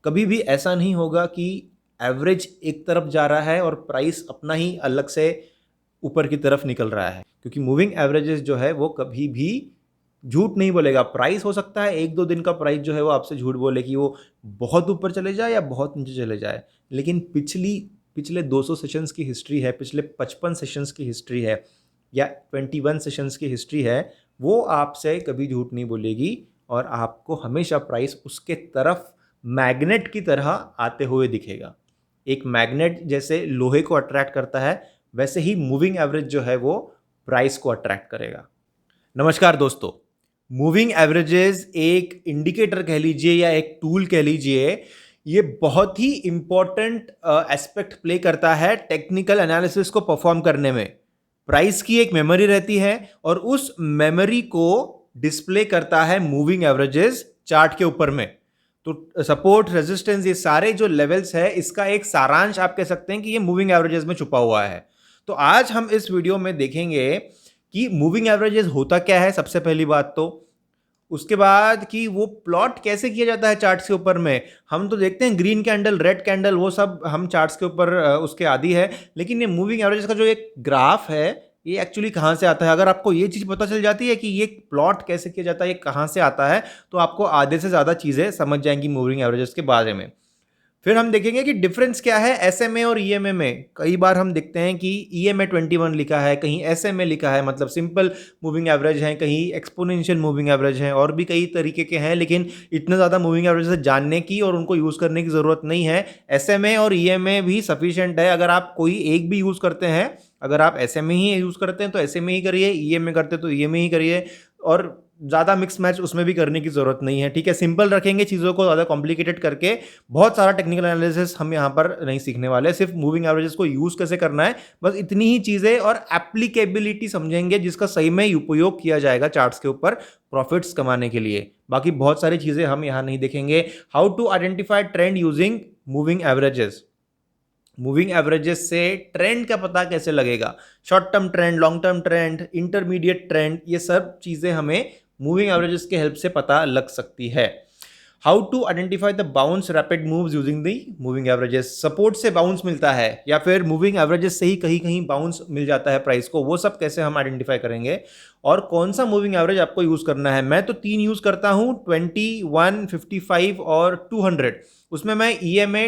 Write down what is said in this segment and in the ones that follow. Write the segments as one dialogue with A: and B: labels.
A: कभी भी ऐसा नहीं होगा कि एवरेज एक तरफ जा रहा है और प्राइस अपना ही अलग से ऊपर की तरफ निकल रहा है, क्योंकि मूविंग एवरेजेस जो है वो कभी भी झूठ नहीं बोलेगा। प्राइस हो सकता है एक दो दिन का प्राइस जो है वो आपसे झूठ बोले कि वो बहुत ऊपर चले जाए या बहुत नीचे चले जाए, लेकिन पिछले 200 सेशंस की हिस्ट्री है, पिछले 55 सेशंस की हिस्ट्री है या 21 सेशंस की हिस्ट्री है, वो आपसे कभी झूठ नहीं बोलेगी और आपको हमेशा प्राइस उसके तरफ मैग्नेट की तरह आते हुए दिखेगा। एक मैग्नेट जैसे लोहे को अट्रैक्ट करता है, वैसे ही मूविंग एवरेज जो है वो प्राइस को अट्रैक्ट करेगा। नमस्कार दोस्तों, मूविंग एवरेजेस एक इंडिकेटर कह लीजिए या एक टूल कह लीजिए, ये बहुत ही इंपॉर्टेंट एस्पेक्ट प्ले करता है टेक्निकल एनालिसिस को परफॉर्म करने में। प्राइस की एक मेमोरी रहती है और उस मेमोरी को डिस्प्ले करता है मूविंग एवरेजेस चार्ट के ऊपर में। तो सपोर्ट, रेजिस्टेंस, ये सारे जो लेवल्स है, इसका एक सारांश आप कह सकते हैं कि ये मूविंग एवरेजेस में छुपा हुआ है। तो आज हम इस वीडियो में देखेंगे कि मूविंग एवरेजेस होता क्या है, सबसे पहली बात तो। उसके बाद कि वो प्लॉट कैसे किया जाता है चार्ट्स के ऊपर में। हम तो देखते हैं ग्रीन कैंडल, रेड कैंडल, वो सब हम चार्ट्स के ऊपर उसके आदी है, लेकिन ये मूविंग एवरेजेस का जो एक ग्राफ है, ये एक्चुअली कहाँ से आता है। अगर आपको ये चीज़ पता चल जाती है कि ये प्लॉट कैसे किया जाता है, ये कहाँ से आता है, तो आपको आधे से ज़्यादा चीज़ें समझ जाएंगी मूविंग एवरेजेस के बारे में। फिर हम देखेंगे कि डिफरेंस क्या है एसएमए और ईएमए में। कई बार हम देखते हैं कि ईएमए 21 लिखा है, कहीं एसएमए लिखा है, मतलब सिंपल मूविंग एवरेज है, कहीं एक्सपोनेंशियल मूविंग एवरेज है, और भी कई तरीके के हैं, लेकिन इतने ज़्यादा मूविंग एवरेज जानने की और उनको यूज़ करने की ज़रूरत नहीं है। एसएमए और ईएमए भी सफिशिएंट है। अगर आप कोई एक भी यूज़ करते हैं, अगर आप एसएमए ही यूज़ करते हैं तो एसएमए ही करिए, ईएमए करते तो ईएमए ही करिए, और ज़्यादा मिक्स मैच उसमें भी करने की ज़रूरत नहीं है। ठीक है, सिंपल रखेंगे चीज़ों को, ज़्यादा कॉम्प्लिकेटेड करके बहुत सारा टेक्निकल एनालिसिस हम यहाँ पर नहीं सीखने वाले। सिर्फ मूविंग एवरेजेस को यूज़ कैसे करना है, बस इतनी ही चीज़ें, और एप्लीकेबिलिटी समझेंगे जिसका सही में उपयोग किया जाएगा चार्ट्स के ऊपर प्रॉफिट्स कमाने के लिए। बाकी बहुत सारी चीज़ें हम यहाँ नहीं देखेंगे। How to identify trend using moving averages. Moving averages से ट्रेंड का पता कैसे लगेगा, short term trend, long term trend, intermediate trend, ये सब चीज़ें हमें मूविंग एवरेजेस के हेल्प से पता लग सकती है। How to identify the bounce rapid moves using the moving averages. Support से बाउंस मिलता है या फिर मूविंग एवरेजेस से ही कहीं कहीं बाउंस मिल जाता है प्राइस को, वो सब कैसे हम आइडेंटिफाई करेंगे, और कौन सा मूविंग एवरेज आपको यूज़ करना है। मैं तो 3 यूज़ करता हूँ, 21, 55 और 200। उसमें मैं EMA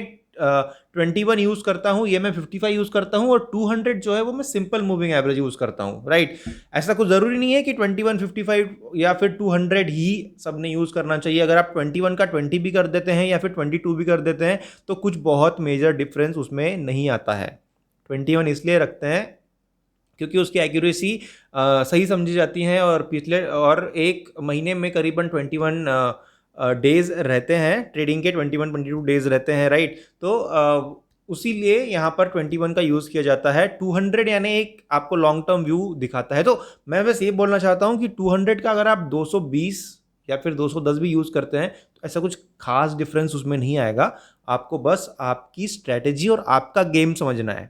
A: 21 यूज़ करता हूँ, EMA 55 यूज़ करता हूँ, और 200 जो है वो मैं सिंपल मूविंग एवरेज यूज़ करता हूँ। राइट, ऐसा कुछ ज़रूरी नहीं है कि 21, 55 या फिर 200 ही सबने यूज़ करना चाहिए। अगर आप 21 का 20 भी कर देते हैं या फिर 22 भी कर देते हैं तो कुछ बहुत मेजर डिफरेंस उसमें नहीं आता है। 21 इसलिए रखते हैं क्योंकि उसकी एक्यूरेसी सही समझी जाती है, और पिछले और एक महीने में करीबन 21 डेज रहते हैं, ट्रेडिंग के 21, 22 डेज रहते हैं। राइट, तो उसीलिए यहाँ पर 21 का यूज़ किया जाता है। 200 यानी एक आपको लॉन्ग टर्म व्यू दिखाता है। तो मैं बस ये बोलना चाहता हूँ कि 200 का अगर आप 220 या फिर 210 भी यूज़ करते हैं तो ऐसा कुछ खास डिफरेंस उसमें नहीं आएगा। आपको बस आपकी स्ट्रैटेजी और आपका गेम समझना है।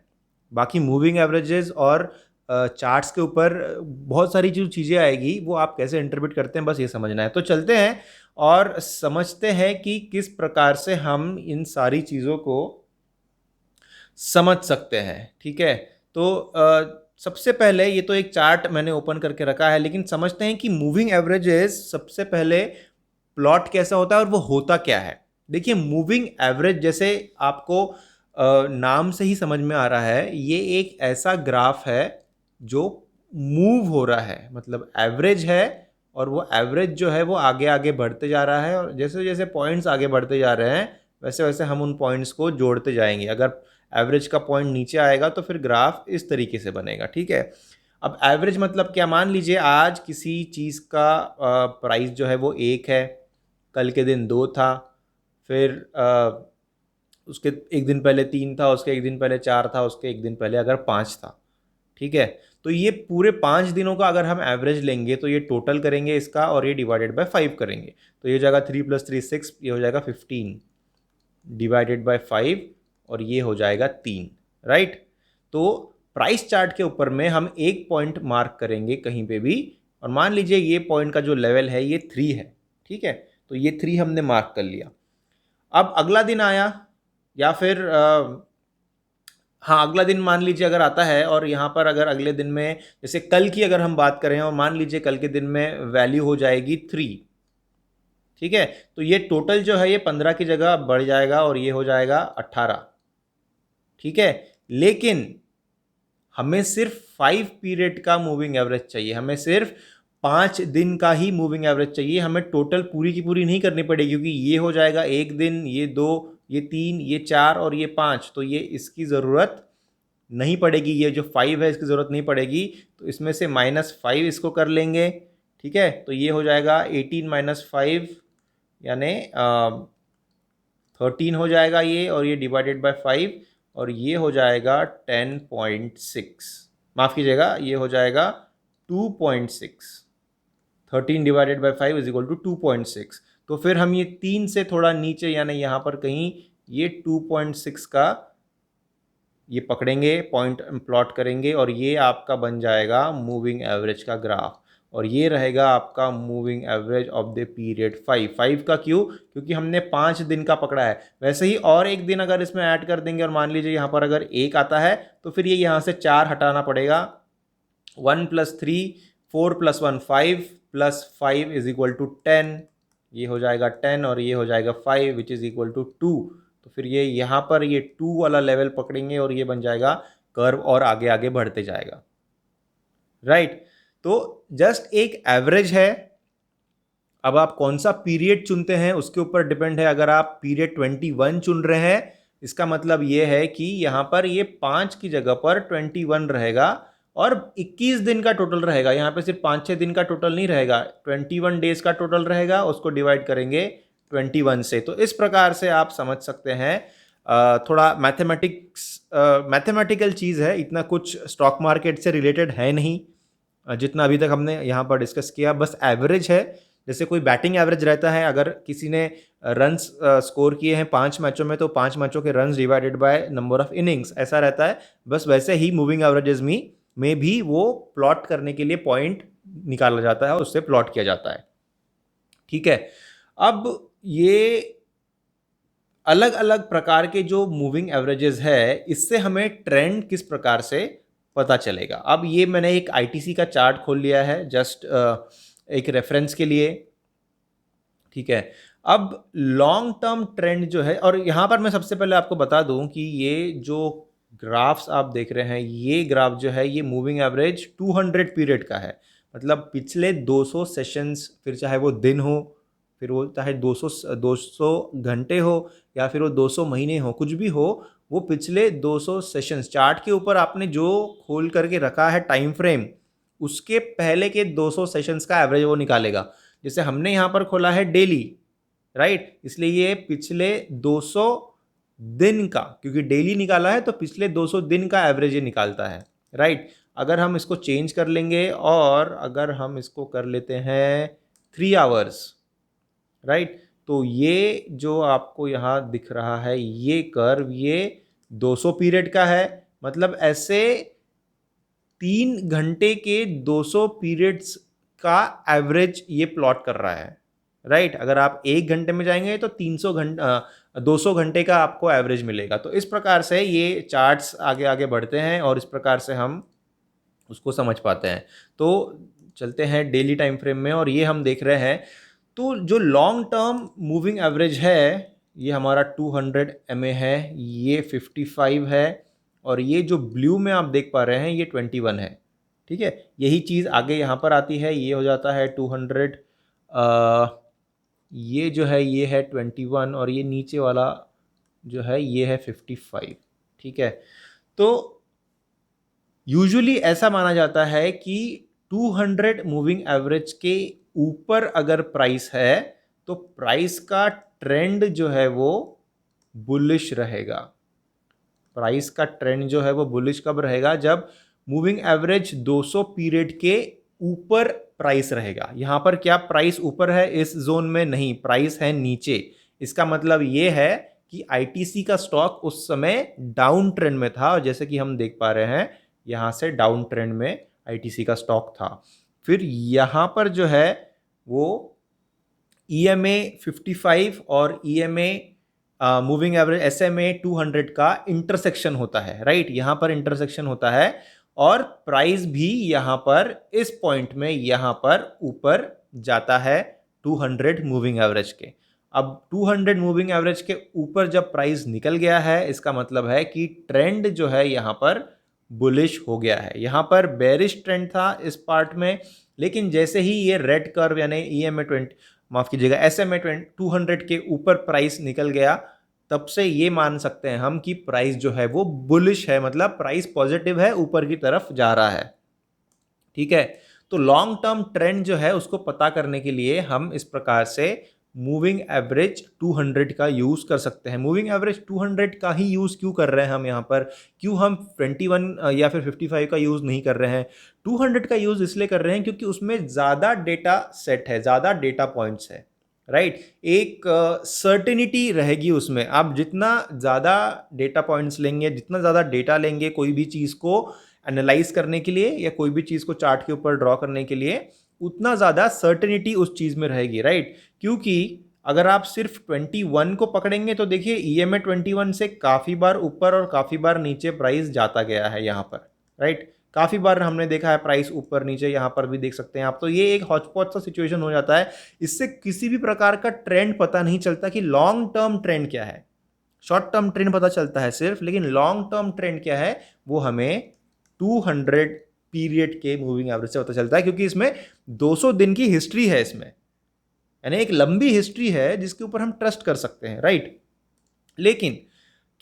A: बाकी मूविंग एवरेजेस और चार्ट्स के ऊपर बहुत सारी जो चीज़ें आएगी, वो आप कैसे इंटरप्रेट करते हैं, बस ये समझना है। तो चलते हैं और समझते हैं कि किस प्रकार से हम इन सारी चीज़ों को समझ सकते हैं। ठीक है, तो सबसे पहले ये तो एक चार्ट मैंने ओपन करके रखा है, लेकिन समझते हैं कि मूविंग एवरेजेस सबसे पहले प्लॉट कैसा होता है और वो होता क्या है। देखिए, मूविंग एवरेज जैसे आपको नाम से ही समझ में आ रहा है, ये एक ऐसा ग्राफ है जो मूव हो रहा है, मतलब एवरेज है, और वो एवरेज जो है वो आगे आगे बढ़ते जा रहा है, और जैसे जैसे पॉइंट्स आगे बढ़ते जा रहे हैं वैसे वैसे हम उन पॉइंट्स को जोड़ते जाएंगे। अगर एवरेज का पॉइंट नीचे आएगा तो फिर ग्राफ इस तरीके से बनेगा। ठीक है, अब एवरेज मतलब क्या, मान लीजिए आज किसी चीज़ का प्राइस जो है वो 1 है, कल के दिन 2 था, फिर उसके एक दिन पहले 3 था, उसके एक दिन पहले 4 था, उसके एक दिन पहले अगर 5 था। ठीक है, तो ये पूरे 5 दिनों का अगर हम एवरेज लेंगे तो ये टोटल करेंगे इसका, और ये डिवाइडेड बाय 5 करेंगे, तो ये हो जाएगा 3 + 3 6, ये हो जाएगा 15 डिवाइडेड बाय 5, और ये हो जाएगा 3। राइट, तो प्राइस चार्ट के ऊपर में हम एक पॉइंट मार्क करेंगे कहीं पे भी, और मान लीजिए ये पॉइंट का जो लेवल है ये 3 है। ठीक है, तो ये 3 हमने मार्क कर लिया। अब अगला दिन आया, या फिर हाँ अगला दिन मान लीजिए अगर आता है, और यहाँ पर अगर अगले दिन में जैसे कल की अगर हम बात करें और मान लीजिए कल के दिन में वैल्यू हो जाएगी 3, ठीक है, तो ये टोटल जो है ये 15 की जगह बढ़ जाएगा और ये हो जाएगा 18, ठीक है। लेकिन हमें सिर्फ 5 पीरियड का मूविंग एवरेज चाहिए, हमें सिर्फ 5 दिन का ही मूविंग एवरेज चाहिए, हमें टोटल पूरी की पूरी नहीं करनी पड़ेगी, क्योंकि ये हो जाएगा एक दिन, ये 2, ये 3, ये 4 और ये 5, तो ये इसकी ज़रूरत नहीं पड़ेगी, ये जो 5 है इसकी ज़रूरत नहीं पड़ेगी, तो इसमें से -5 इसको कर लेंगे, ठीक है। तो ये हो जाएगा 18 - 5 यानी 13 हो जाएगा ये, और ये डिवाइडेड बाय 5, और ये हो जाएगा 10.6, माफ़ कीजिएगा ये हो जाएगा 2.6, 13 divided by 5 is equal to 2.6। तो फिर हम ये 3 से थोड़ा नीचे यानी यहाँ पर कहीं ये 2.6 का ये पकड़ेंगे, पॉइंट प्लॉट करेंगे, और ये आपका बन जाएगा मूविंग एवरेज का ग्राफ, और ये रहेगा आपका moving average of the period 5 का। क्यों? क्योंकि हमने 5 दिन का पकड़ा है। वैसे ही और एक दिन अगर इसमें ऐड कर देंगे और मान लीजिए यहाँ पर अगर 1 आता है तो फिर ये यहाँ से 4 हटाना पड़ेगा, 1 + 3 4 + 1 5 + 5 इज इक्वल टू 10, ये हो जाएगा 10 और ये हो जाएगा 5 विच इज़ इक्वल टू 2। तो फिर ये यहाँ पर ये 2 वाला लेवल पकड़ेंगे और ये बन जाएगा कर्व और आगे आगे बढ़ते जाएगा, राइट। तो जस्ट एक एवरेज है। अब आप कौन सा पीरियड चुनते हैं उसके ऊपर डिपेंड है। अगर आप पीरियड 21 चुन रहे हैं, इसका मतलब ये है कि यहाँ पर ये 5 की जगह पर 21 रहेगा और 21 दिन का टोटल रहेगा। यहाँ पे सिर्फ 5-6 दिन का टोटल नहीं रहेगा, 21 डेज का टोटल रहेगा, उसको डिवाइड करेंगे 21 से। तो इस प्रकार से आप समझ सकते हैं। थोड़ा मैथमेटिकल चीज़ है, इतना कुछ स्टॉक मार्केट से रिलेटेड है नहीं जितना अभी तक हमने यहाँ पर डिस्कस किया, बस एवरेज है। जैसे कोई बैटिंग एवरेज रहता है, अगर किसी ने रन्स स्कोर किए हैं 5 मैचों में तो 5 मैचों के runs divided by number of innings, ऐसा रहता है। बस वैसे ही मूविंग एवरेजेस में भी वो प्लॉट करने के लिए पॉइंट निकाला जाता है और उससे प्लॉट किया जाता है, ठीक है। अब ये अलग अलग प्रकार के जो मूविंग एवरेजेस है, इससे हमें ट्रेंड किस प्रकार से पता चलेगा। अब ये मैंने एक आईटीसी का चार्ट खोल लिया है जस्ट एक रेफरेंस के लिए, ठीक है। अब लॉन्ग टर्म ट्रेंड जो है, और यहाँ पर मैं सबसे पहले आपको बता दूं कि ये जो ग्राफ्स आप देख रहे हैं, ये ग्राफ जो है ये मूविंग एवरेज 200 पीरियड का है। मतलब पिछले 200 सेशंस, फिर चाहे वो दिन हो, फिर वो चाहे 200 घंटे हो, या फिर वो 200 महीने हो, कुछ भी हो, वो पिछले 200 सेशंस चार्ट के ऊपर आपने जो खोल करके रखा है टाइम फ्रेम, उसके पहले के 200 सेशंस का एवरेज वो निकालेगा। जैसे हमने यहाँ पर खोला है डेली, राइट, इसलिए ये पिछले 200 दिन का, क्योंकि डेली निकाला है तो पिछले 200 दिन का एवरेज ये निकालता है, राइट। अगर हम इसको चेंज कर लेंगे और अगर हम इसको कर लेते हैं 3 आवर्स, राइट, तो ये जो आपको यहाँ दिख रहा है ये कर्व, ये 200 पीरियड का है। मतलब ऐसे 3 घंटे के 200 पीरियड्स का एवरेज ये प्लॉट कर रहा है, राइट। अगर आप 1 घंटे में जाएंगे तो 200 घंटे का आपको एवरेज मिलेगा। तो इस प्रकार से ये चार्ट्स आगे आगे बढ़ते हैं और इस प्रकार से हम उसको समझ पाते हैं। तो चलते हैं डेली टाइम फ्रेम में, और ये हम देख रहे हैं। तो जो लॉन्ग टर्म मूविंग एवरेज है ये हमारा 200 MA है, ये 55 है, और ये जो ब्लू में आप देख पा रहे हैं ये 21 है, ठीक है। यही चीज़ आगे यहाँ पर आती है, ये हो जाता है 200, ये जो है ये है 21, और ये नीचे वाला जो है ये है 55, ठीक है। तो यूजुअली ऐसा माना जाता है कि 200 मूविंग एवरेज के ऊपर अगर प्राइस है तो प्राइस का ट्रेंड जो है वो बुलिश रहेगा। प्राइस का ट्रेंड जो है वो बुलिश कब रहेगा? जब मूविंग एवरेज 200 पीरियड के ऊपर प्राइस रहेगा। यहाँ पर क्या प्राइस ऊपर है? इस जोन में नहीं, प्राइस है नीचे। इसका मतलब ये है कि आईटीसी का स्टॉक उस समय डाउन ट्रेंड में था, और जैसे कि हम देख पा रहे हैं यहाँ से डाउन ट्रेंड में आईटीसी का स्टॉक था। फिर यहाँ पर जो है वो EMA 55 और EMA मूविंग एवरेज SMA 200 का इंटरसेक्शन होता है, राइट। यहाँ पर इंटरसेक्शन होता है और प्राइस भी यहाँ पर इस पॉइंट में यहाँ पर ऊपर जाता है 200 मूविंग एवरेज के। अब 200 मूविंग एवरेज के ऊपर जब प्राइस निकल गया है, इसका मतलब है कि ट्रेंड जो है यहाँ पर बुलिश हो गया है। यहाँ पर बेरिश ट्रेंड था इस पार्ट में, लेकिन जैसे ही ये रेड कर्व यानी SMA 200 के ऊपर प्राइस निकल गया, तब से ये मान सकते हैं हम कि प्राइस जो है वो बुलिश है, मतलब प्राइस पॉजिटिव है, ऊपर की तरफ जा रहा है। ठीक है, तो लॉन्ग टर्म ट्रेंड जो है उसको पता करने के लिए हम इस प्रकार से मूविंग एवरेज 200 का यूज कर सकते हैं। मूविंग एवरेज 200 का ही यूज क्यों कर रहे हैं हम यहाँ पर, क्यों हम 21 या फिर 55 का यूज नहीं कर रहे हैं? 200 का यूज इसलिए कर रहे हैं क्योंकि उसमें ज्यादा डेटा सेट है, ज्यादा डेटा पॉइंट्स है, राइट। एक सर्टेनिटी रहेगी उसमें। आप जितना ज़्यादा डेटा पॉइंट्स लेंगे, जितना ज़्यादा डेटा लेंगे कोई भी चीज़ को एनालाइज करने के लिए या कोई भी चीज़ को चार्ट के ऊपर ड्रॉ करने के लिए, उतना ज़्यादा सर्टेनिटी उस चीज़ में रहेगी, राइट। क्योंकि अगर आप सिर्फ 21 को पकड़ेंगे तो देखिए EMA 21 से काफ़ी बार ऊपर और काफ़ी बार नीचे प्राइस जाता गया है यहाँ पर, राइट। काफ़ी बार हमने देखा है प्राइस ऊपर नीचे, यहाँ पर भी देख सकते हैं आप। तो ये एक हॉटस्पॉट सा सिचुएशन हो जाता है। इससे किसी भी प्रकार का ट्रेंड पता नहीं चलता कि लॉन्ग टर्म ट्रेंड क्या है। शॉर्ट टर्म ट्रेंड पता चलता है सिर्फ, लेकिन लॉन्ग टर्म ट्रेंड क्या है वो हमें 200 पीरियड के मूविंग एवरेज से पता चलता है, क्योंकि इसमें 200 दिन की हिस्ट्री है, इसमें यानी एक लंबी हिस्ट्री है जिसके ऊपर हम ट्रस्ट कर सकते हैं, राइट। लेकिन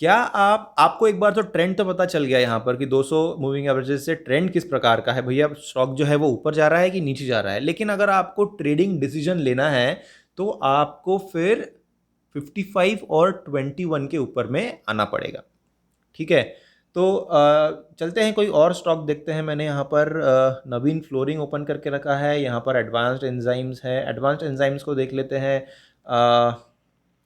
A: क्या आपको एक बार तो ट्रेंड तो पता चल गया यहाँ पर कि 200 मूविंग एवरेजेस से ट्रेंड किस प्रकार का है, भैया स्टॉक जो है वो ऊपर जा रहा है कि नीचे जा रहा है। लेकिन अगर आपको ट्रेडिंग डिसीजन लेना है तो आपको फिर 55 और 21 के ऊपर में आना पड़ेगा। ठीक है, तो चलते हैं कोई और स्टॉक देखते हैं। मैंने यहाँ पर नवीन फ्लोरिंग ओपन करके रखा है। यहाँ पर एडवांस्ड एंजाइम्स है, एडवांस्ड एंजाइम्स को देख लेते हैं।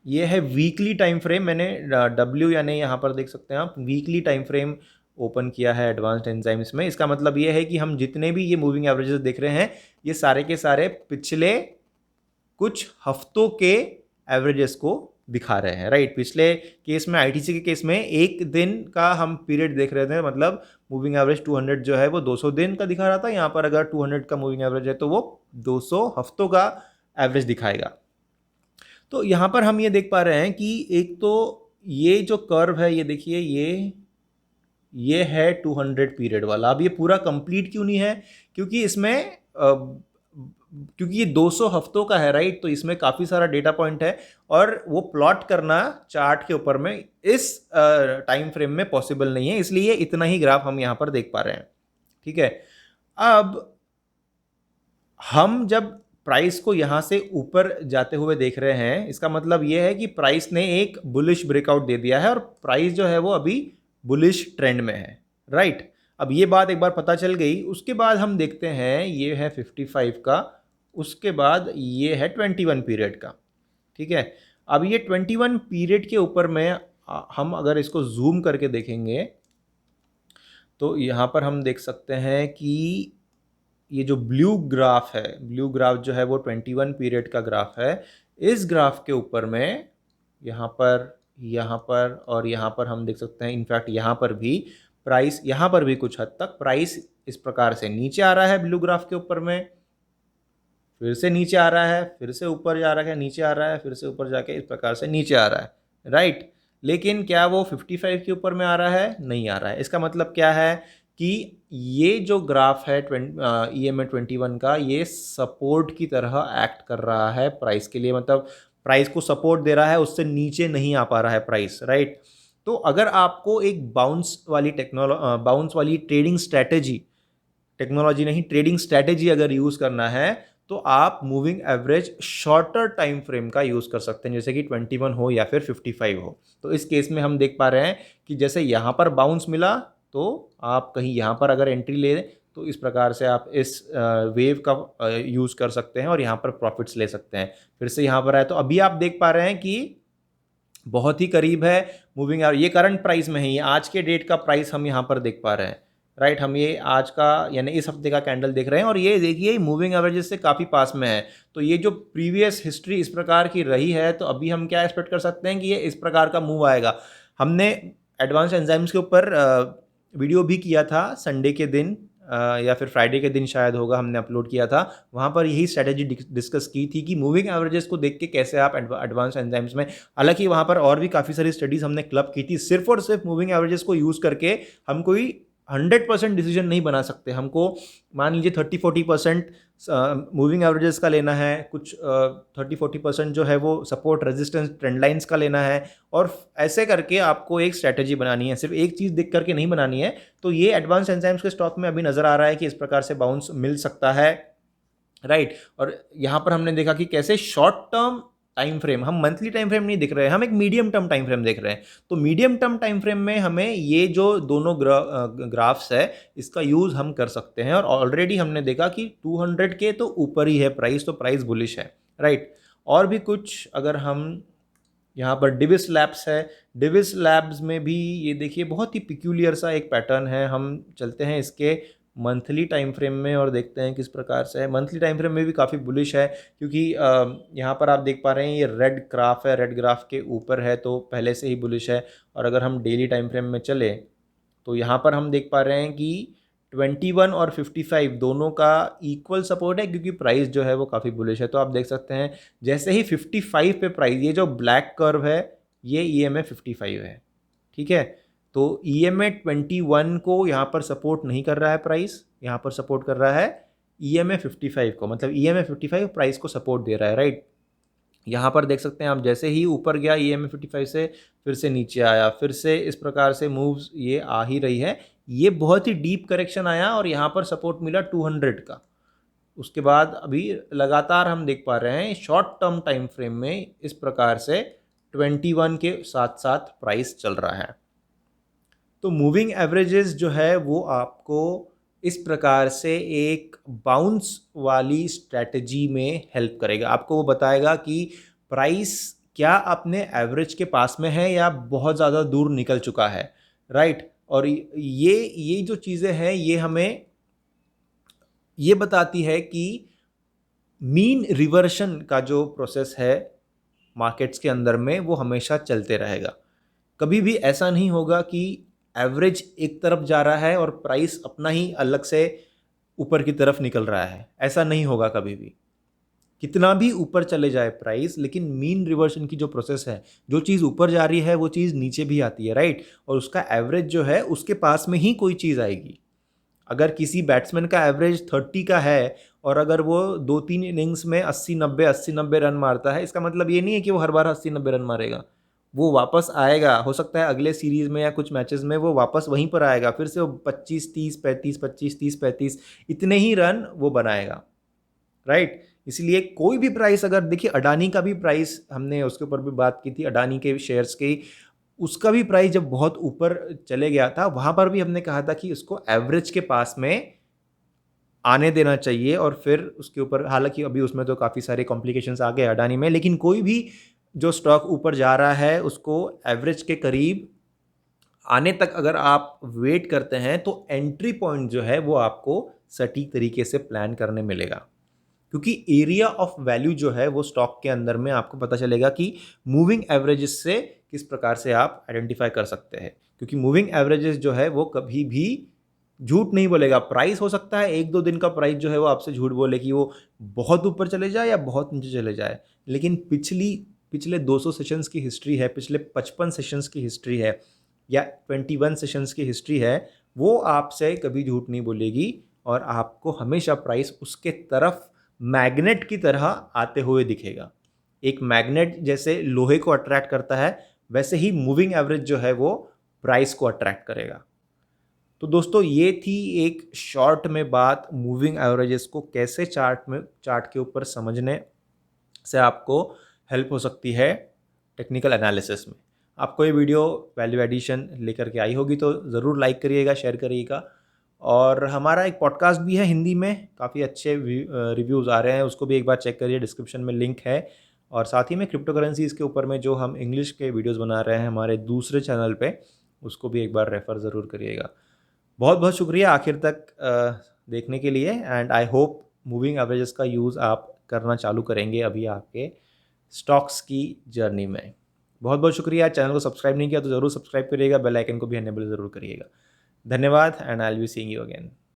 A: ये है वीकली टाइम फ्रेम, मैंने W यानी यहाँ पर देख सकते हैं आप वीकली टाइम फ्रेम ओपन किया है एडवांस्ड एंजाइम्स में। इसका मतलब ये है कि हम जितने भी ये मूविंग एवरेजेस देख रहे हैं ये सारे के सारे पिछले कुछ हफ्तों के एवरेजेस को दिखा रहे हैं, राइट। पिछले केस में ITC के केस में एक दिन का हम पीरियड देख रहे थे, मतलब मूविंग एवरेज 200 जो है वो 200 दिन का दिखा रहा था। यहाँ पर अगर 200 का मूविंग एवरेज है तो वो 200 हफ्तों का एवरेज दिखाएगा। तो यहाँ पर हम ये देख पा रहे हैं कि एक तो ये जो कर्व है ये देखिए, ये है 200 पीरियड वाला। अब ये पूरा कंप्लीट क्यों नहीं है? क्योंकि इसमें क्योंकि ये 200 हफ्तों का है, राइट। तो इसमें काफ़ी सारा डेटा पॉइंट है और वो प्लॉट करना चार्ट के ऊपर में इस टाइम फ्रेम में पॉसिबल नहीं है, इसलिए इतना ही ग्राफ हम यहाँ पर देख पा रहे हैं। ठीक है, अब हम जब प्राइस को यहाँ से ऊपर जाते हुए देख रहे हैं, इसका मतलब ये है कि प्राइस ने एक बुलिश ब्रेकआउट दे दिया है और प्राइस जो है वो अभी बुलिश ट्रेंड में है, राइट। अब ये बात एक बार पता चल गई, उसके बाद हम देखते हैं ये है 55 का, उसके बाद ये है 21 पीरियड का। ठीक है, अब ये 21 पीरियड के ऊपर में हम अगर इसको जूम करके देखेंगे तो यहाँ पर हम देख सकते हैं कि ये जो ब्लू ग्राफ है, ब्लू ग्राफ जो है वो 21 पीरियड का ग्राफ है। इस ग्राफ के ऊपर में यहाँ पर और यहाँ पर हम देख सकते हैं, इनफैक्ट यहाँ पर भी प्राइस, यहाँ पर भी कुछ हद तक प्राइस इस प्रकार से नीचे आ रहा है ब्लू ग्राफ के ऊपर में, फिर से नीचे आ रहा है, फिर से ऊपर जा रहा है, नीचे आ रहा है, फिर से ऊपर जाके इस प्रकार से नीचे आ रहा है, राइट। लेकिन क्या वो 55 के ऊपर में आ रहा है? नहीं आ रहा है। इसका मतलब क्या है कि ये जो ग्राफ है EMA 21 का, ये सपोर्ट की तरह एक्ट कर रहा है प्राइस के लिए, मतलब प्राइस को सपोर्ट दे रहा है, उससे नीचे नहीं आ पा रहा है प्राइस, राइट। तो अगर आपको एक बाउंस वाली ट्रेडिंग स्ट्रैटेजी, टेक्नोलॉजी नहीं ट्रेडिंग स्ट्रैटेजी अगर यूज़ करना है तो आप moving average shorter time frame का यूज़ कर सकते हैं, जैसे कि 21 हो या फिर 55 हो। तो इस केस में हम देख पा रहे हैं कि जैसे यहाँ पर बाउंस मिला तो आप कहीं यहाँ पर अगर एंट्री ले तो इस प्रकार से आप इस वेव का यूज़ कर सकते हैं और यहाँ पर प्रॉफिट्स ले सकते हैं। फिर से यहाँ पर आए तो अभी आप देख पा रहे हैं कि बहुत ही करीब है मूविंग एवरेज, ये करंट प्राइस में है, ये आज के डेट का प्राइस हम यहाँ पर देख पा रहे हैं, राइट। हम ये आज का यानी इस हफ्ते का कैंडल देख रहे हैं और ये देखिए मूविंग एवरेजेस से काफ़ी पास में है। तो ये जो प्रीवियस हिस्ट्री इस प्रकार की रही है, तो अभी हम क्या एक्सपेक्ट कर सकते हैं कि ये इस प्रकार का मूव आएगा। हमने एडवांस एंजाइम्स के ऊपर वीडियो भी किया था संडे के दिन, या फिर फ्राइडे के दिन शायद होगा, हमने अपलोड किया था। वहाँ पर यही स्ट्रैटेजी डिस्कस की थी कि मूविंग एवरेजेस को देख के कैसे आप एडवांस एंजाइम्स में, हालांकि वहाँ पर और भी काफ़ी सारी स्टडीज़ हमने क्लब की थी, सिर्फ और सिर्फ मूविंग एवरेजेस को यूज़ करके हम कोई 100% डिसीजन नहीं बना सकते। हमको मान लीजिए 30-40% मूविंग एवरेजेस का लेना है, कुछ 30-40% जो है वो सपोर्ट रेजिस्टेंस ट्रेंड लाइंस का लेना है, और ऐसे करके आपको एक स्ट्रैटेजी बनानी है, सिर्फ एक चीज़ देख करके नहीं बनानी है। तो ये एडवांस एंजाइम्स के स्टॉक में अभी नज़र आ रहा है कि इस प्रकार से बाउंस मिल सकता है, राइट। और यहाँ पर हमने देखा कि कैसे शॉर्ट टर्म टाइम फ्रेम, हम मंथली टाइम फ्रेम नहीं दिख रहे हैं, हम एक मीडियम टर्म टाइम फ्रेम देख रहे हैं। तो मीडियम टर्म टाइम फ्रेम में हमें ये जो दोनों ग्राफ्स है इसका यूज़ हम कर सकते हैं, और ऑलरेडी हमने देखा कि 200 के तो ऊपर ही है प्राइस, तो प्राइस बुलिश है, राइट। और भी कुछ अगर हम यहाँ पर डिविस लैब्स है, डिविस लैब्स में भी ये देखिए बहुत ही पिक्यूलियर सा एक पैटर्न है। हम चलते हैं इसके मंथली टाइम फ्रेम में और देखते हैं किस प्रकार से है। मंथली टाइम फ्रेम में भी काफ़ी बुलिश है, क्योंकि यहाँ पर आप देख पा रहे हैं ये रेड ग्राफ है, रेड ग्राफ के ऊपर है, तो पहले से ही बुलिश है। और अगर हम डेली टाइम फ्रेम में चले तो यहाँ पर हम देख पा रहे हैं कि 21 और 55 दोनों का इक्वल सपोर्ट है, क्योंकि प्राइस जो है वो काफ़ी बुलिश है। तो आप देख सकते हैं जैसे ही 55 पे प्राइस, ये जो ब्लैक कर्व है ये EMA 55 है, ठीक है। तो EMA 21 को यहाँ पर सपोर्ट नहीं कर रहा है प्राइस, यहाँ पर सपोर्ट कर रहा है EMA 55 को, मतलब EMA 55 प्राइस को सपोर्ट दे रहा है, राइट। यहाँ पर देख सकते हैं आप, जैसे ही ऊपर गया EMA 55 से, फिर से नीचे आया, फिर से इस प्रकार से मूव्स ये आ ही रही है। ये बहुत ही डीप करेक्शन आया और यहाँ पर सपोर्ट मिला 200 का। उसके बाद अभी लगातार हम देख पा रहे हैं शॉर्ट टर्म टाइम फ्रेम में इस प्रकार से 21 के साथ साथ प्राइस चल रहा है। तो मूविंग एवरेजेस जो है वो आपको इस प्रकार से एक बाउंस वाली स्ट्रैटेजी में हेल्प करेगा। आपको वो बताएगा कि प्राइस क्या अपने एवरेज के पास में है या बहुत ज़्यादा दूर निकल चुका है, राइट। और ये जो चीज़ें हैं ये हमें ये बताती है कि मीन रिवर्शन का जो प्रोसेस है मार्केट्स के अंदर में वो हमेशा चलते रहेगा। कभी भी ऐसा नहीं होगा कि एवरेज एक तरफ जा रहा है और प्राइस अपना ही अलग से ऊपर की तरफ निकल रहा है, ऐसा नहीं होगा कभी भी। कितना भी ऊपर चले जाए प्राइस, लेकिन मीन रिवर्शन की जो प्रोसेस है, जो चीज़ ऊपर जा रही है वो चीज़ नीचे भी आती है, राइट। और उसका एवरेज जो है उसके पास में ही कोई चीज़ आएगी। अगर किसी बैट्समैन का एवरेज 30 का है और अगर वो 2-3 इनिंग्स में 80-90 रन मारता है, इसका मतलब ये नहीं है कि वो हर बार 80-90 रन मारेगा। वो वापस आएगा, हो सकता है अगले सीरीज़ में या कुछ मैचेस में वो वापस वहीं पर आएगा, फिर से वो 25-30-35, 25-30-35 इतने ही रन वो बनाएगा, राइट। इसलिए कोई भी प्राइस, अगर देखिए अडानी का भी प्राइस, हमने उसके ऊपर भी बात की थी, अडानी के शेयर्स की, उसका भी प्राइस जब बहुत ऊपर चले गया था, वहाँ पर भी हमने कहा था कि उसको एवरेज के पास में आने देना चाहिए और फिर उसके ऊपर, हालांकि अभी उसमें तो काफ़ी सारे कॉम्प्लिकेशंस आ गए अडानी में, लेकिन कोई भी जो स्टॉक ऊपर जा रहा है उसको एवरेज के करीब आने तक अगर आप वेट करते हैं तो एंट्री पॉइंट जो है वो आपको सटीक तरीके से प्लान करने मिलेगा, क्योंकि एरिया ऑफ वैल्यू जो है वो स्टॉक के अंदर में आपको पता चलेगा कि मूविंग एवरेजेस से किस प्रकार से आप आइडेंटिफाई कर सकते हैं। क्योंकि मूविंग एवरेजेस जो है वो कभी भी झूठ नहीं बोलेगा। प्राइस हो सकता है 1-2 दिन का प्राइस जो है वो आपसे झूठ बोले कि वो बहुत ऊपर चले जाए या बहुत नीचे चले जाए, लेकिन पिछले 200 सेशंस की हिस्ट्री है, पिछले 55 सेशंस की हिस्ट्री है या 21 सेशंस की हिस्ट्री है, वो आपसे कभी झूठ नहीं बोलेगी और आपको हमेशा प्राइस उसके तरफ मैग्नेट की तरह आते हुए दिखेगा। एक मैग्नेट जैसे लोहे को अट्रैक्ट करता है, वैसे ही मूविंग एवरेज जो है वो प्राइस को अट्रैक्ट करेगा। तो दोस्तों ये थी एक शॉर्ट में बात, मूविंग एवरेजेस को कैसे चार्ट के ऊपर समझने से आपको हेल्प हो सकती है टेक्निकल एनालिसिस में। आपको ये वीडियो वैल्यू एडिशन लेकर के आई होगी तो ज़रूर लाइक करिएगा, शेयर करिएगा। और हमारा एक पॉडकास्ट भी है हिंदी में, काफ़ी अच्छे रिव्यूज़ आ रहे हैं, उसको भी एक बार चेक करिए, डिस्क्रिप्शन में लिंक है। और साथ ही में क्रिप्टो करेंसीज़ के ऊपर में जो हम इंग्लिश के वीडियोज़ बना रहे हैं हमारे दूसरे चैनल पे, उसको भी एक बार रेफ़र ज़रूर करिएगा। बहुत बहुत शुक्रिया आखिर तक देखने के लिए, and I hope moving averages का यूज़ आप करना चालू करेंगे अभी आपके स्टॉक्स की जर्नी में। बहुत बहुत शुक्रिया। चैनल को सब्सक्राइब नहीं किया तो ज़रूर सब्सक्राइब करिएगा, बेल आइकन को भी एनेबल ज़रूर करिएगा। धन्यवाद, and I will be seeing you again.